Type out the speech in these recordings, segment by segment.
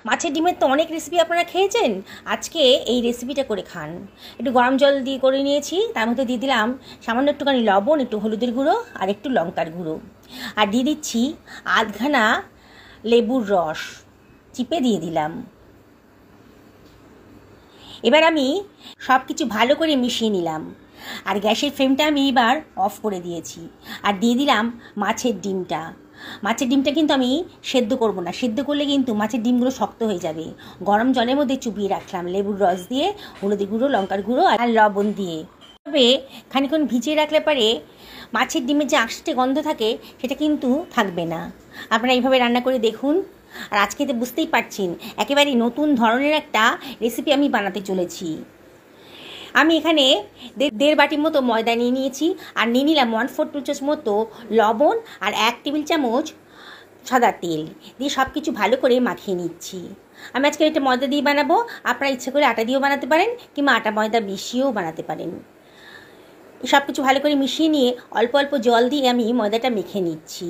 মাছের ডিমের তো অনেক রেসিপি আপনারা খেয়েছেন, আজকে এই রেসিপিটা করে খান। একটু গরম জল দিয়ে করে নিয়েছি, তার মধ্যে দিয়ে দিলাম সামান্য একটুখানি লবণ, একটু হলুদের গুঁড়ো আর একটু লঙ্কার গুঁড়ো, আর দিয়ে দিচ্ছি আধখানা লেবুর রস চিপে দিয়ে দিলাম। এবার আমি সব কিছু ভালো করে মিশিয়ে নিলাম, আর গ্যাসের ফ্লেমটা আমি এবার অফ করে দিয়েছি। আর দিয়ে দিলাম মাছের ডিমটা। মাছের ডিমটা কিন্তু আমি সেদ্ধ করব না, সেদ্ধ করলে কিন্তু মাছের ডিমগুলো শক্ত হয়ে যাবে। গরম জলের মধ্যে চুবিয়ে রাখলাম লেবুর রস দিয়ে, হলুদের গুঁড়ো, লঙ্কার গুঁড়ো আর লবণ দিয়ে। তবে খানিকক্ষণ ভিজিয়ে রাখলে পরে মাছের ডিমের যে আঁশটে গন্ধ থাকে সেটা কিন্তু থাকবে না। আপনারা এইভাবে রান্না করে দেখুন। আর আজকে তো বুঝতেই পারছেন একেবারে নতুন ধরনের একটা রেসিপি আমি বানাতে চলেছি। আমি এখানে 1.5 বাটি মতো ময়দা নিয়ে নিয়েছি, আর নিয়ে নিলাম 1/4 চামচ মতো লবণ আর 1 টেবিল চামচ সাদা তেল দিয়ে সব কিছু ভালো করে মাখিয়ে নিচ্ছি। আমি আজকে এটা ময়দা দিয়ে বানাবো, আপনারা ইচ্ছে করে আটা দিয়েও বানাতে পারেন কিংবা আটা ময়দা মিশিয়েও বানাতে পারেন। সব কিছু ভালো করে মিশিয়ে নিয়ে অল্প অল্প জল দিয়ে আমি ময়দাটা মেখে নিচ্ছি।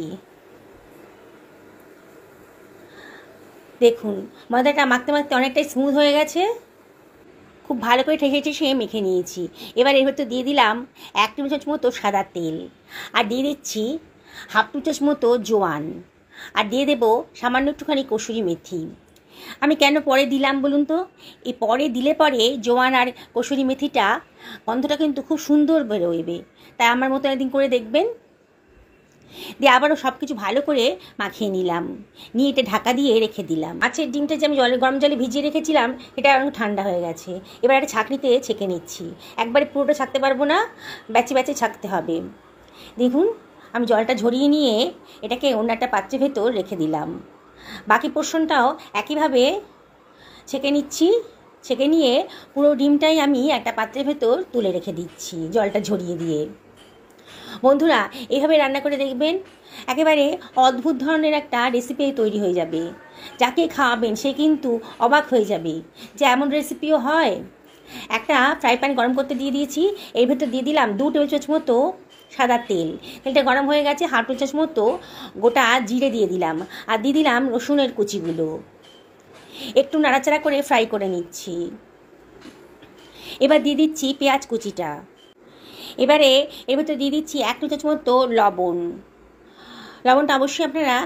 দেখুন ময়দাটা মাখতে মাখতে অনেকটাই স্মুথ হয়ে গেছে, খুব ভালো করে ঠেসে ঠেসে মেখে নিয়েছি। এবার এর ভেতর দিয়ে দিলাম 1 টেবিল চামচ মতো সাদা তেল, আর দিয়ে দিচ্ছি 1/2 চামচ মতো জোয়ান, আর দিয়ে দেবো সামান্য একটুখানি কসুরি মেথি। আমি কেন পরে দিলাম বলুন তো? এই পরে দিলে পরে জোয়ান আর কসুরি মেথিটা গন্ধটা কিন্তু খুব সুন্দর বেরোবে, তাই আমার মতো একদিন করে দেখবেন। দিয়ে আবারও সব কিছু ভালো করে মাখিয়ে নিলাম, নিয়ে এটা ঢাকা দিয়ে রেখে দিলাম। মাছের ডিমটা যে আমি গরম জলে ভিজিয়ে রেখেছিলাম এটা এখন ঠান্ডা হয়ে গেছে। এবার একটা ছাঁকনিতে ছেঁকে নিচ্ছি। একবারে পুরোটা ছাঁকতে পারবো না, ব্যাচে ব্যাচে ছাঁকতে হবে। দেখুন আমি জলটা ঝরিয়ে নিয়ে এটাকে অন্য একটা পাত্রের ভেতর রেখে দিলাম। বাকি পোর্শনটাও একইভাবে ছেঁকে নিচ্ছি। ছেঁকে নিয়ে পুরো ডিমটাই আমি একটা পাত্রের ভেতর তুলে রেখে দিচ্ছি জলটা ঝরিয়ে দিয়ে। বন্ধুরা এইভাবে রান্না করে দেখবেন, একেবারে অদ্ভুত ধরনের একটা রেসিপি তৈরি হয়ে যাবে। যাকে খাওয়াবেন সে কিন্তু অবাক হয়ে যাবে যে এমন রেসিপিও হয়। একটা ফ্রাই প্যান গরম করতে দিয়ে দিয়েছি, এর ভেতর দিয়ে দিলাম 2 টেবিল চামচ মতো সাদা তেল। তেলটা গরম হয়ে গেছে, 1/2 টেবিল চামচ মতো গোটা জিরে দিয়ে দিলাম, আর দিয়ে দিলাম রসুনের কুচিগুলো। একটু নাড়াচাড়া করে ফ্রাই করে নিচ্ছি। এবার দিয়ে দিচ্ছি পেঁয়াজ কুচিটা। এবারে এর ভেতরে দিয়ে দিচ্ছি 1 টেবিল চামচ মতো লবণ। লবণটা অবশ্যই আপনারা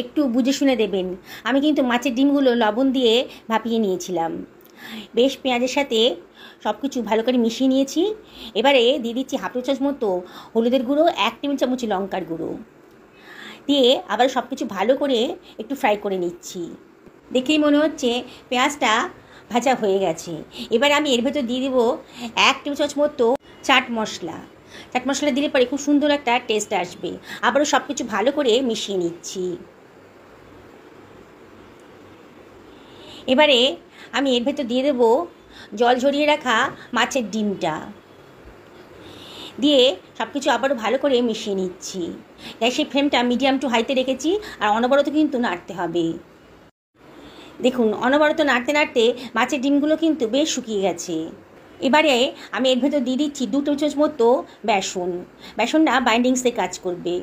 একটু বুঝে শুনে দেবেন। আমি কিন্তু মাছের ডিমগুলো লবণ দিয়ে ভাপিয়ে নিয়েছিলাম। বেশ পেঁয়াজের সাথে সব কিছু ভালো করে মিশিয়ে নিয়েছি। এবারে দিয়ে দিচ্ছি 1/2 চামচ মতো হলুদের গুঁড়ো, 1 টেবিল চামচ লঙ্কার গুঁড়ো দিয়ে আবার সব কিছু ভালো করে একটু ফ্রাই করে নিচ্ছি। দেখেই মনে হচ্ছে পেঁয়াজটা ভাজা হয়ে গেছে। এবার আমি এর ভেতর দিয়ে দেবো 1 টেবিল চামচ মতো চাট মশলা। চাট মশলা দিলে পরে খুব সুন্দর একটা টেস্ট আসবে। আবারও সব কিছু ভালো করে মিশিয়ে নিচ্ছি। এবারে আমি এর ভেতর দিয়ে দেবো জল ঝরিয়ে রাখা মাছের ডিমটা দিয়ে সব কিছু আবারও ভালো করে মিশিয়ে নিচ্ছি। গ্যাসের ফ্লেমটা মিডিয়াম টু হাইতে রেখেছি, আর অনবরত কিন্তু নাড়তে হবে। দেখুন অনবরত নাড়তে নাড়তে মাছের ডিমগুলো কিন্তু বেশ শুকিয়ে গেছে। এবারে আমি এর ভেতর দিয়ে দিচ্ছি 2 টেবিল চামচ মতো বেসন। বেসনটা বাইন্ডিংসে কাজ করবে।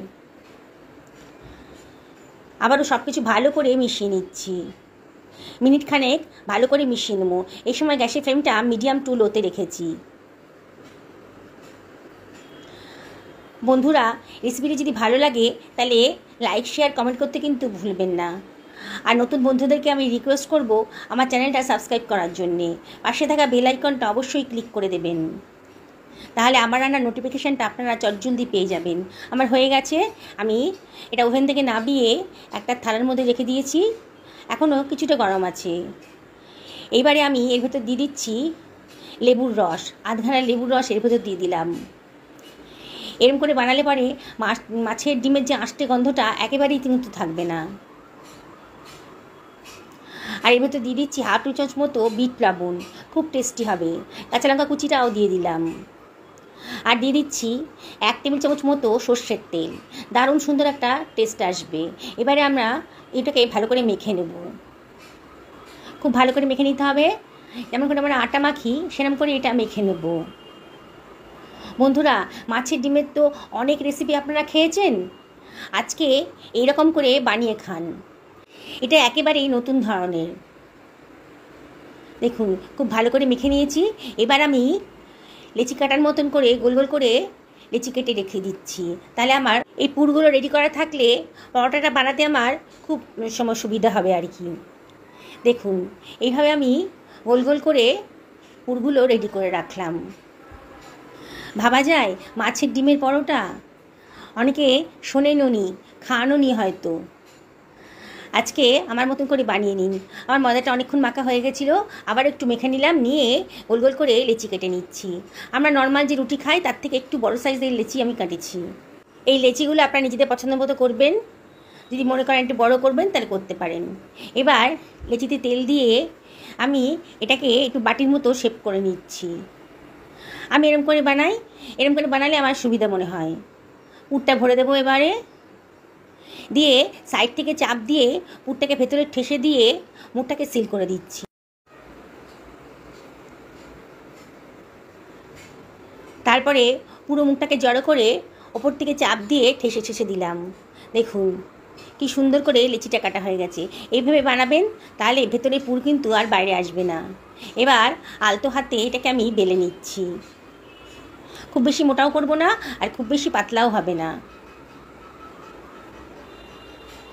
আবারও সব কিছু ভালো করে মিশিয়ে নিচ্ছি। মিনিট খানেক ভালো করে মিশিয়ে নেবো। এই সময় গ্যাসের ফ্লেমটা মিডিয়াম টু লোতে রেখেছি। বন্ধুরা রেসিপিটি যদি ভালো লাগে তাহলে লাইক, শেয়ার, কমেন্ট করতে কিন্তু ভুলবেন না। আর নতুন বন্ধুদেরকে আমি রিকোয়েস্ট করব আমার চ্যানেলটা সাবস্ক্রাইব করার জন্যে। পাশে থাকা বেল আইকনটা অবশ্যই ক্লিক করে দেবেন, তাহলে আমার রান্নার নোটিফিকেশানটা আপনারা চটজলদি পেয়ে যাবেন। আমার হয়ে গেছে, আমি এটা ওভেন থেকে নামিয়ে একটা থালার মধ্যে রেখে দিয়েছি, এখনও কিছুটা গরম আছে। এইবারে আমি এর ভেতর দিয়ে দিচ্ছি লেবুর রস। আধখানা লেবুর রস এর ভেতর দিয়ে দিলাম। এরকম করে বানালে পরে মাছের ডিমের যে আঁশটে গন্ধটা একেবারেই কিন্তু থাকবে না। আর এর ভেতর দিয়ে দিচ্ছি 1/2 চামচ মতো বিট লবণ, খুব টেস্টি হবে। কাঁচা লঙ্কা কুচিটাও দিয়ে দিলাম, আর দিয়ে দিচ্ছি 1 টেবিল চামচ মতো সর্ষের তেল। দারুণ সুন্দর একটা টেস্ট আসবে। এবারে আমরা এটাকে ভালো করে মেখে নেব। খুব ভালো করে মেখে নিতে হবে, যেমন করে আমরা আটা মাখি সেরকম করে এটা মেখে নেব। বন্ধুরা মাছের ডিমের তো অনেক রেসিপি আপনারা খেয়েছেন, আজকে এইরকম করে বানিয়ে খান। এটা একেবারেই নতুন ধরনের। দেখুন খুব ভালো করে মেখে নিয়েছি। এবার আমি লেচি কাটার মতন করে গোল গোল করে লেচি কেটে রেখে দিচ্ছি। তাহলে আমার এই পুরগুলো রেডি করা থাকলে পরোটাটা বানাতে আমার খুব সময় সুবিধা হবে আর কি। দেখুন এইভাবে আমি গোল গোল করে পুরগুলো রেডি করে রাখলাম। ভাবা যায় মাছের ডিমের পরোটা, অনেকে শোনেনওনি, খাওয়ানোনি হয়তো। আজকে আমার মতন করে বানিয়ে নিন। আমার ময়দাটা অনেকক্ষণ মাখা হয়ে গেছিলো, আবার একটু মেখে নিলাম, নিয়ে গোল গোল করে লেচি কেটে নিচ্ছি। আমরা নর্মাল যে রুটি খাই তার থেকে একটু বড় সাইজের লেচি আমি কাটেছি। এই লেচিগুলো আপনারা নিজেদের পছন্দ মতো করবেন, যদি মনে করেন একটু বড় করবেন তাহলে করতে পারেন। এবার লেচিতে তেল দিয়ে আমি এটাকে একটু বাটির মতো শেপ করে নিচ্ছি। আমি এরকম করে বানাই, এরকম করে বানালে আমার সুবিধা মনে হয়। পুরটা ভরে দেবো এবারে, দিয়ে সাইড থেকে চাপ দিয়ে পুরটাকে ভেতরে ঠেসে দিয়ে মুখটাকে সিল করে দিচ্ছি। তারপরে পুরো মুখটাকে জড়ো করে ওপর থেকে চাপ দিয়ে ঠেসে ঠেসে দিলাম। দেখুন কি সুন্দর করে লেচিটা কাটা হয়ে গেছে। এইভাবে বানাবেন, তাহলে ভেতরে পুর কিন্তু আর বাইরে আসবে না। এবার আলতো হাতে এটাকে আমি বেলে নিচ্ছি। খুব বেশি মোটাও করব না, আর খুব বেশি পাতলাও হবে না।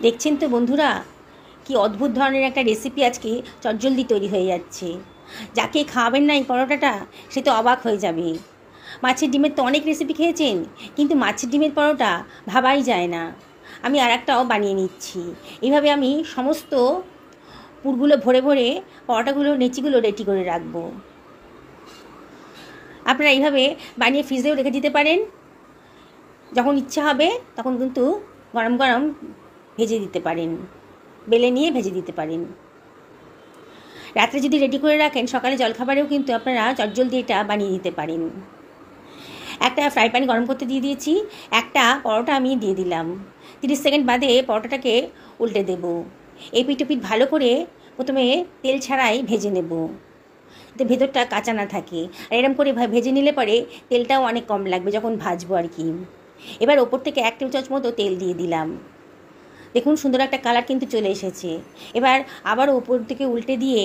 দেখছেন তো বন্ধুরা, কি অদ্ভুত ধরনের একটা রেসিপি আজকে চটজলদি তৈরি হয়ে যাচ্ছে। যাকে খাওয়াবেন না এই পরোটাটা, সে তো অবাক হয়ে যাবে। মাছের ডিমের তো অনেক রেসিপি খেয়েছেন, কিন্তু মাছের ডিমের পরোটা ভাবাই যায় না। আমি আর একটাও বানিয়ে নিচ্ছি। এইভাবে আমি সমস্ত পুরগুলো ভরে ভরে পরোটাগুলো লেচিগুলো রেডি করে রাখবো। আপনারা এইভাবে বানিয়ে ফ্রিজেও রেখে দিতে পারেন, যখন ইচ্ছা হবে তখন কিন্তু গরম গরম ভেজে দিতে পারেন, বেলে নিয়ে ভেজে দিতে পারেন। রাত্রে যদি রেডি করে রাখেন, সকালে জলখাবারেও কিন্তু আপনারা চটজলদি এটা বানিয়ে দিতে পারেন। একটা ফ্রাই প্যান গরম করতে দিয়ে দিয়েছি, একটা পরোটা আমি দিয়ে দিলাম। 30 সেকেন্ড বাদে পরোটাটাকে উল্টে দেব। এই পিঠ পিঠ ভালো করে প্রথমে তেল ছাড়াই ভেজে নেব, যাতে ভেতরটা কাঁচা না থাকে। আর এরকম করে ভেজে নিলে পরে তেলটাও অনেক কম লাগবে যখন ভাজবো আর কি। এবার ওপর থেকে 1 টেবিল চামচ মতো তেল দিয়ে দিলাম। দেখুন সুন্দর একটা কালার কিন্তু চলে এসেছে। এবার আবারও ওপর থেকে উল্টে দিয়ে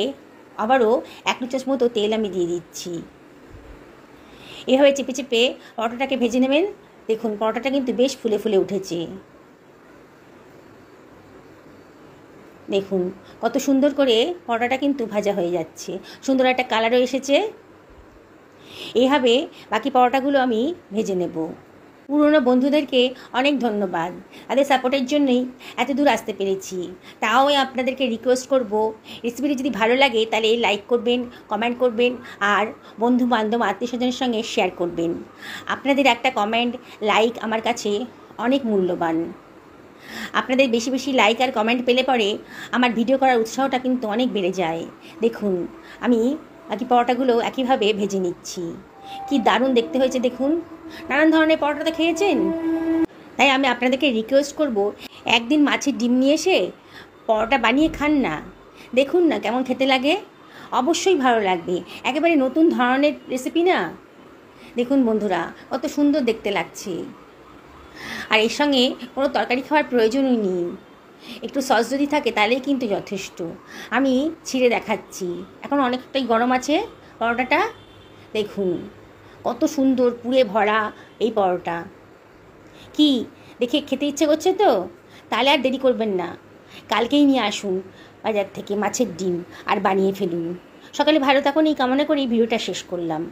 আবারও 1 টেবিল চামচ মতো তেল আমি দিয়ে দিচ্ছি। এভাবে চেপে চেপে পরোটাটাকে ভেজে নেবেন। দেখুন পরোটাটা কিন্তু বেশ ফুলে ফুলে উঠেছে। দেখুন কত সুন্দর করে পরোটাটা কিন্তু ভাজা হয়ে যাচ্ছে, সুন্দর একটা কালারও এসেছে। এইভাবে বাকি পরোটাগুলো আমি ভেজে নেব। পুরনো বন্ধুদেরকে অনেক ধন্যবাদ, তাদের সাপোর্টের জন্যই এত দূর আসতে পেরেছি। তাও আপনাদেরকে রিকোয়েস্ট করব, রেসিপিটি যদি ভালো লাগে তাহলে লাইক করবেন, কমেন্ট করবেন, আর বন্ধু বান্ধব আত্মীয় স্বজনের সঙ্গে শেয়ার করবেন। আপনাদের একটা কমেন্ট, লাইক আমার কাছে অনেক মূল্যবান। আপনাদের বেশি বেশি লাইক আর কমেন্ট পেলে পরে আমার ভিডিও করার উৎসাহটা কিন্তু অনেক বেড়ে যায়। দেখুন আমি বাকি পরোটাগুলো একইভাবে ভেজে নিচ্ছি। কি দারুণ দেখতে হয়েছে দেখুন। নানান ধরনের পরোটা খেয়েছেন, তাই আমি আপনাদেরকে রিকোয়েস্ট করব, একদিন মাছের ডিম নিয়ে এসে পরোটা বানিয়ে খান না, দেখুন না কেমন খেতে লাগে। অবশ্যই ভালো লাগবে, একেবারে নতুন ধরনের রেসিপি না। দেখুন বন্ধুরা কত সুন্দর দেখতে লাগছে। আর এর সঙ্গে কোনো তরকারি খাওয়ার প্রয়োজনই নেই, একটু সস যদি থাকে তাহলেই কিন্তু যথেষ্ট। আমি ছিঁড়ে দেখাচ্ছি, এখন অনেকটাই গরম আছে পরোটাটা। দেখুন কত সুন্দর পুরে ভরা এই পরোটা। কি দেখে খেতে ইচ্ছে করছে তো? তাহলে আর দেরি করবেন না, কালকেই নিয়ে আসুন বাজার থেকে মাছের ডিম আর বানিয়ে ফেলুন। সকালে ভালো থাকুন এই কামনা করেই ভিডিওটা শেষ করলাম।